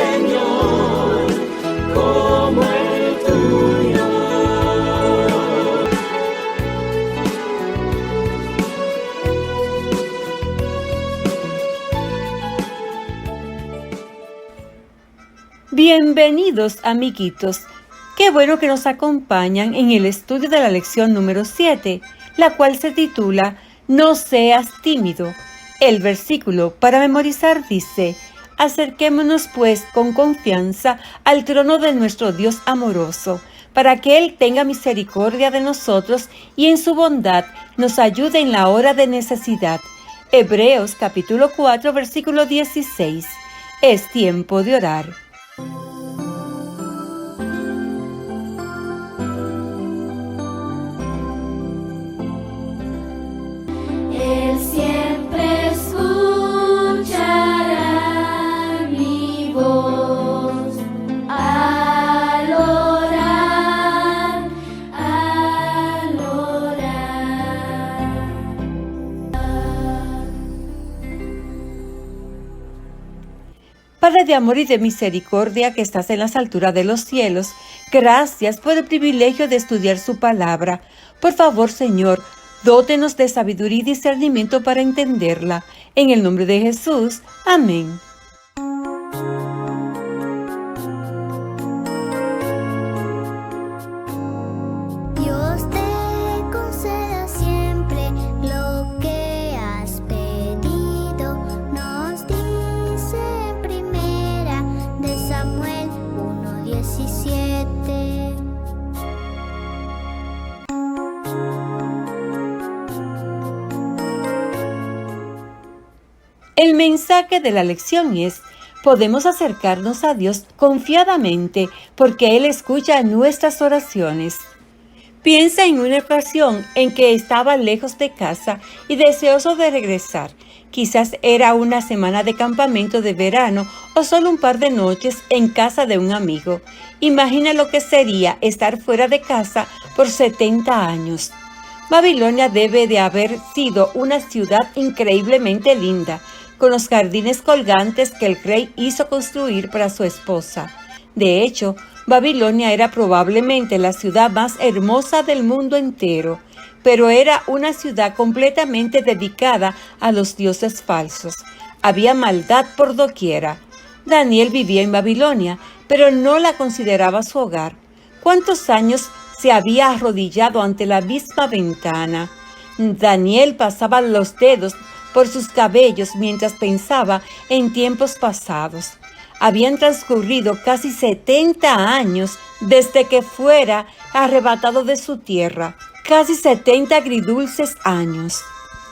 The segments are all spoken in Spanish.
Señor, como el tuyo. Bienvenidos, amiguitos. Qué bueno que nos acompañan en el estudio de la lección número 7, la cual se titula No seas tímido. El versículo para memorizar dice: Acerquémonos pues con confianza al trono de nuestro Dios amoroso, para que Él tenga misericordia de nosotros y en su bondad nos ayude en la hora de necesidad. Hebreos capítulo 4, versículo 16. Es tiempo de orar. Él siempre escuchará mi voz al orar, al orar. Padre de amor y de misericordia que estás en las alturas de los cielos, gracias por el privilegio de estudiar su palabra. Por favor, Señor, dótenos de sabiduría y discernimiento para entenderla. En el nombre de Jesús. Amén. Dios te conceda siempre lo que has pedido, nos dice en primera de Samuel 1:17. El mensaje de la lección es: podemos acercarnos a Dios confiadamente porque Él escucha nuestras oraciones. Piensa en una ocasión en que estaba lejos de casa y deseoso de regresar. Quizás era una semana de campamento de verano o solo un par de noches en casa de un amigo. Imagina lo que sería estar fuera de casa por 70 años. Babilonia debe de haber sido una ciudad increíblemente linda, con los jardines colgantes que el rey hizo construir para su esposa. De hecho, Babilonia era probablemente la ciudad más hermosa del mundo entero, pero era una ciudad completamente dedicada a los dioses falsos. Había maldad por doquiera. Daniel vivía en Babilonia, pero no la consideraba su hogar. ¿Cuántos años se había arrodillado ante la misma ventana? Daniel pasaba los dedos por sus cabellos mientras pensaba en tiempos pasados. Habían transcurrido casi 70 años desde que fuera arrebatado de su tierra, casi 70 agridulces años.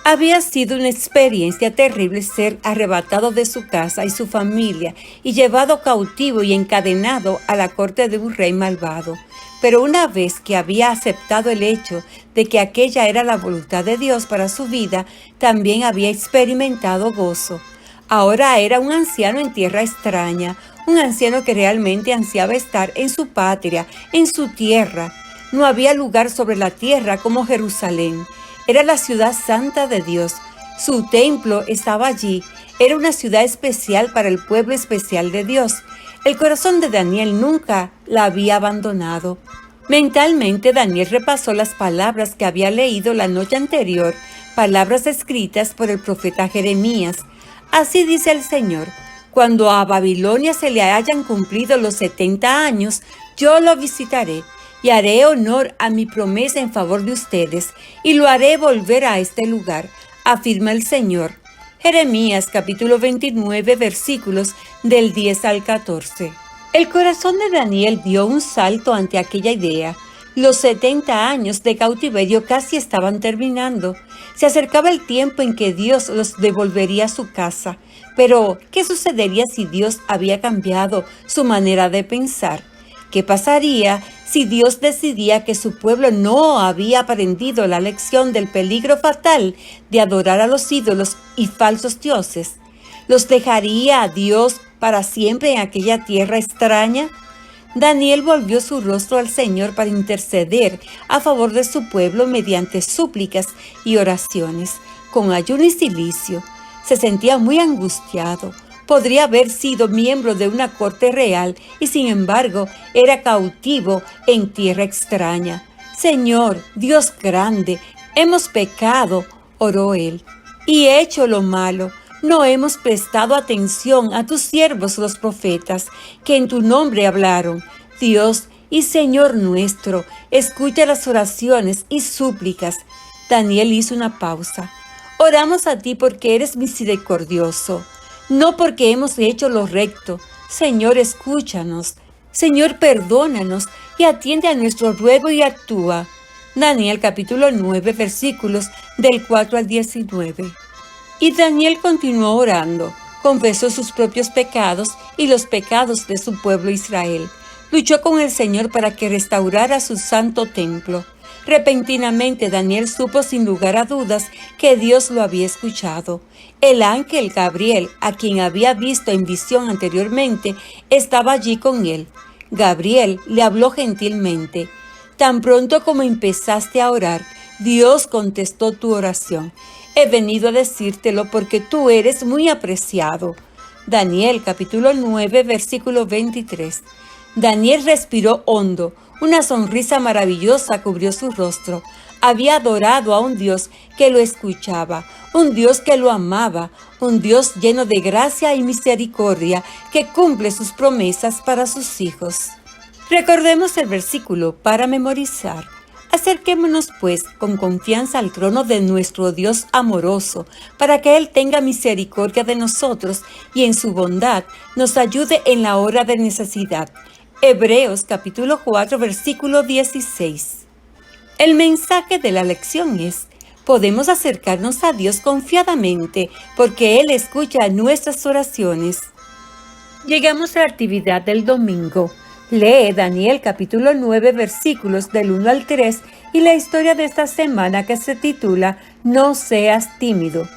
Había sido una experiencia terrible ser arrebatado de su casa y su familia y llevado cautivo y encadenado a la corte de un rey malvado. Pero una vez que había aceptado el hecho de que aquella era la voluntad de Dios para su vida, también había experimentado gozo. Ahora era un anciano en tierra extraña, un anciano que realmente ansiaba estar en su patria, en su tierra. No había lugar sobre la tierra como Jerusalén. Era la ciudad santa de Dios. Su templo estaba allí. Era una ciudad especial para el pueblo especial de Dios. El corazón de Daniel nunca la había abandonado. Mentalmente, Daniel repasó las palabras que había leído la noche anterior, palabras escritas por el profeta Jeremías. Así dice el Señor: cuando a Babilonia se le hayan cumplido los 70 años, yo lo visitaré y haré honor a mi promesa en favor de ustedes y lo haré volver a este lugar, afirma el Señor. Jeremías capítulo 29, versículos del 10 al 14. El corazón de Daniel dio un salto ante aquella idea. Los 70 años de cautiverio casi estaban terminando. Se acercaba el tiempo en que Dios los devolvería a su casa. Pero, ¿qué sucedería si Dios había cambiado su manera de pensar? ¿Qué pasaría si Dios decidía que su pueblo no había aprendido la lección del peligro fatal de adorar a los ídolos y falsos dioses? ¿Los dejaría a Dios para siempre en aquella tierra extraña? Daniel volvió su rostro al Señor para interceder a favor de su pueblo mediante súplicas y oraciones, con ayuno y cilicio. Se sentía muy angustiado, Podría haber sido miembro de una corte real y sin embargo era cautivo en tierra extraña. Señor, Dios grande, hemos pecado, oró él, y hecho lo malo. No hemos prestado atención a tus siervos los profetas, que en tu nombre hablaron. Dios y Señor nuestro, escucha las oraciones y súplicas. Daniel hizo una pausa. Oramos a ti porque eres misericordioso, no porque hemos hecho lo recto. Señor, escúchanos. Señor, perdónanos y atiende a nuestro ruego y actúa. Daniel capítulo 9, versículos del 4 al 19. Y Daniel continuó orando, confesó sus propios pecados y los pecados de su pueblo Israel. Luchó con el Señor para que restaurara su santo templo. Repentinamente Daniel supo sin lugar a dudas que Dios lo había escuchado. El ángel Gabriel, a quien había visto en visión anteriormente, estaba allí con él. Gabriel le habló gentilmente. Tan pronto como empezaste a orar, Dios contestó tu oración. He venido a decírtelo porque tú eres muy apreciado. Daniel capítulo 9, versículo 23. Daniel respiró hondo. Una sonrisa maravillosa cubrió su rostro. Había adorado a un Dios que lo escuchaba, un Dios que lo amaba, un Dios lleno de gracia y misericordia que cumple sus promesas para sus hijos. Recordemos el versículo para memorizar. Acerquémonos pues con confianza al trono de nuestro Dios amoroso, para que Él tenga misericordia de nosotros y en su bondad nos ayude en la hora de necesidad. Hebreos capítulo 4, versículo 16. El mensaje de la lección es: podemos acercarnos a Dios confiadamente porque Él escucha nuestras oraciones. Llegamos a la actividad del domingo. Lee Daniel capítulo 9 versículos del 1 al 3 y la historia de esta semana que se titula No seas tímido.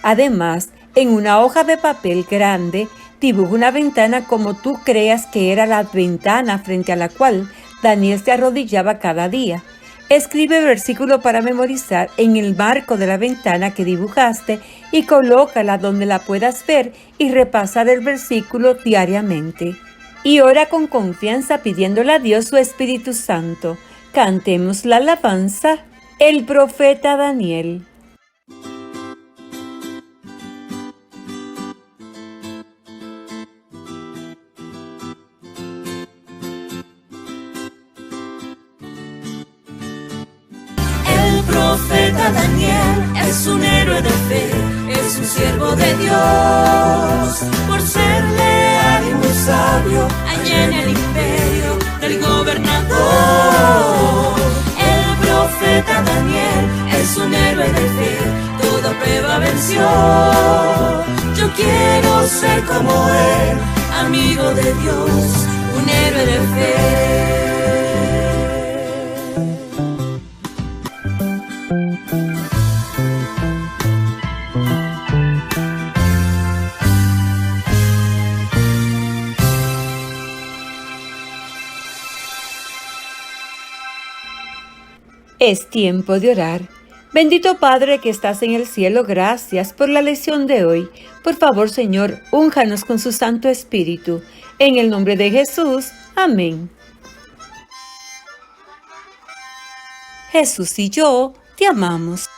Además, en una hoja de papel grande, dibuja una ventana como tú creas que era la ventana frente a la cual Daniel se arrodillaba cada día. Escribe el versículo para memorizar en el marco de la ventana que dibujaste y colócala donde la puedas ver y repasar el versículo diariamente. Y ora con confianza pidiéndole a Dios su Espíritu Santo. Cantemos la alabanza, el profeta Daniel. El profeta Daniel es un héroe de fe, es un siervo de Dios, por ser leal y muy sabio allá en el imperio del gobernador. El profeta Daniel es un héroe de fe, toda prueba venció. Yo quiero ser como él, amigo de Dios, un héroe de fe. Es tiempo de orar. Bendito Padre que estás en el cielo, gracias por la lección de hoy. Por favor, Señor, únjanos con su Santo Espíritu. En el nombre de Jesús. Amén. Jesús y yo te amamos.